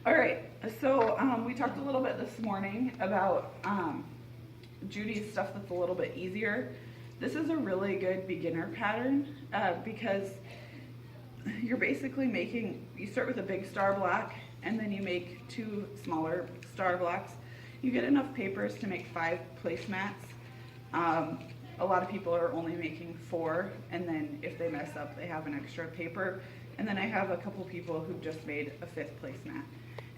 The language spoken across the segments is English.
All right, so we talked a little bit this morning about Judy's stuff that's a little bit easier. This is a really good beginner pattern because you're basically you start with a big star block and then you make 2 smaller star blocks. You get enough papers to make 5 placemats. A lot of people are only making 4, and then if they mess up, they have an extra paper. And then I have a couple people who just made a 5th placemat.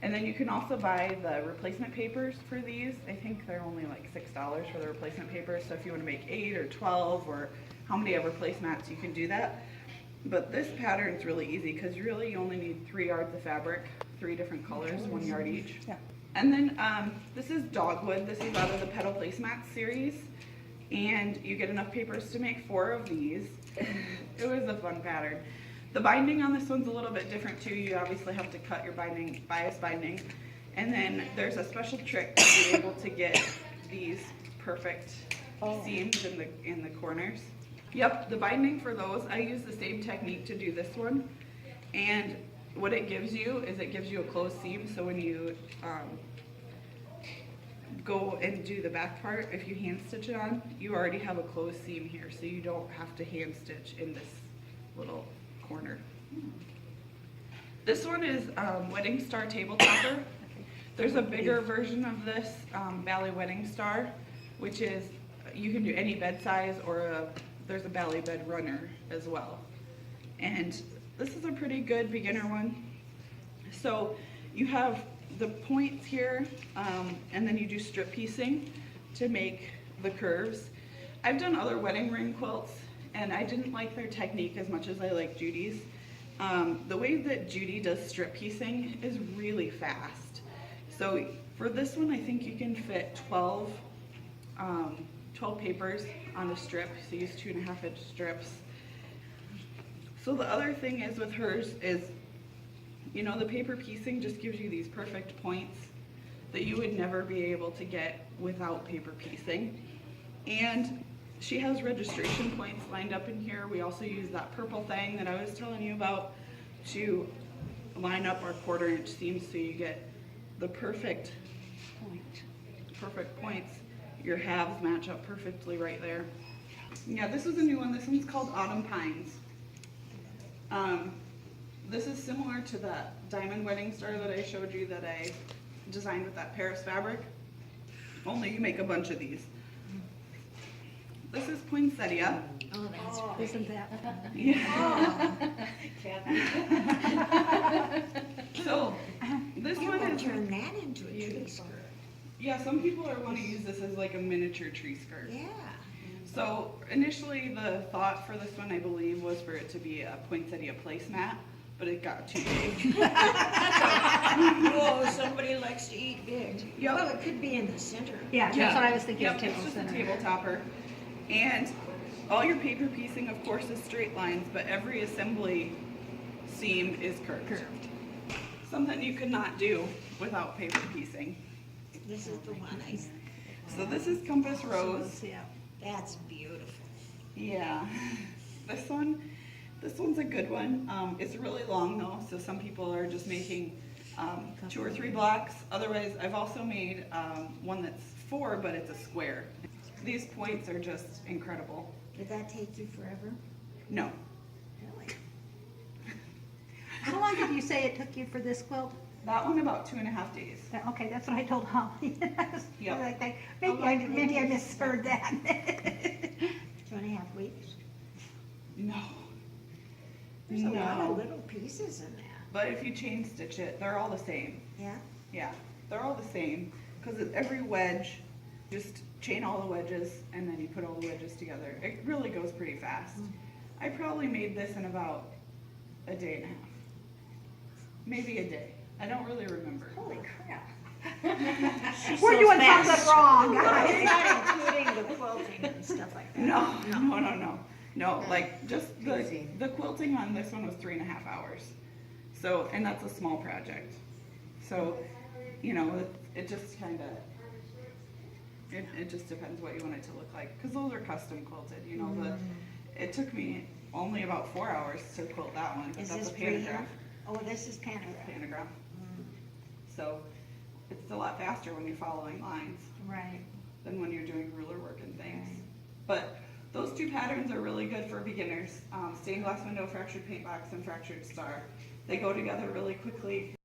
And then you can also buy the replacement papers for these. I think they're only like $6 for the replacement papers. So if you want to make 8 or 12 or how many ever placemats, you can do that. But this pattern is really easy because really you only need 3 yards of fabric, 3 different colors, 1 yard each. Yeah. And then this is dogwood. This is out of the Petal Placemats series. And you get enough papers to make 4 of these. It was a fun pattern. The binding on this one's a little bit different too. You obviously have to cut your binding, bias binding. And then there's a special trick to be able to get these perfect seams in the corners. Yep, the binding for those, I use the same technique to do this one. And what it gives you is it gives you a closed seam. So when you go and do the back part, if you hand stitch it on, you already have a closed seam here. So you don't have to hand stitch in this little corner. This one is Wedding Star Table Topper. There's a bigger version of this, Bally Wedding Star, which is, you can do any bed size or there's a Bally Bed Runner as well. And this is a pretty good beginner one. So you have the points here, and then you do strip piecing to make the curves. I've done other wedding ring quilts, and I didn't like their technique as much as I like Judy's. The way that Judy does strip piecing is really fast. So for this one, I think you can fit 12 papers on a strip, so use 2.5 inch strips. So the other thing is with hers is, you know, the paper piecing just gives you these perfect points that you would never be able to get without paper piecing. And she has registration points lined up in here. We also use that purple thing that I was telling you about to line up our 1/4 inch seams so you get the perfect points. Your halves match up perfectly right there. Yeah, this is a new one. This one's called Autumn Pines. This is similar to that diamond wedding star that I showed you that I designed with that Paris fabric, only you make a bunch of these. This is poinsettia. Oh, that's Isn't that? Yeah. So this You one can is, turn that into a tree skirt. yeah, some people are wanting to use this as like a miniature tree skirt. Yeah. So initially the thought for this one, I believe, was for it to be a poinsettia placemat, but it got too big. Whoa, somebody likes to eat big. Yep. Well, it could be in the center. Yeah, that's what I was thinking of Yep, table it's just center. a table topper. And all your paper piecing, of course, is straight lines, but every assembly seam is curved. Something you could not do without paper piecing. This is the one I, So this is Compass Rose. Yeah. that's beautiful. Yeah. This one's a good one. It's really long though, so some people are just making 2 or 3 blocks. Otherwise, I've also made one that's 4, but it's a square. These points are just incredible. Did that take you forever? No. Really? How long did you say it took you for this quilt? That one about 2.5 days. Okay, that's what I told Holly. Yep. Like, maybe I misheard that. 2.5 weeks? No. There's a lot No. of little pieces in that. But if you chain stitch it, they're all the same. Yeah? Yeah, they're all the same. Because every wedge, just chain all the wedges and then you put all the wedges together. It really goes pretty fast. I probably made this in about a day and a half. Maybe a day. I don't really remember. Holy crap. We're doing something wrong, It's guys. not including the quilting and stuff like that. No, like just the quilting on this one was 3.5 hours. So, and that's a small project. So, you know, it just kind of, it just depends what you want it to look like. Because those are custom quilted, you know. It took me only about 4 hours to quilt that one. Is That's this a pantograph. freehand? Oh, this is pantograph. Pantograph. So it's a lot faster when you're following lines Right. than when you're doing ruler work and things. Right. But those two patterns are really good for beginners. Stained glass window, fractured paint box, and fractured star. They go together really quickly.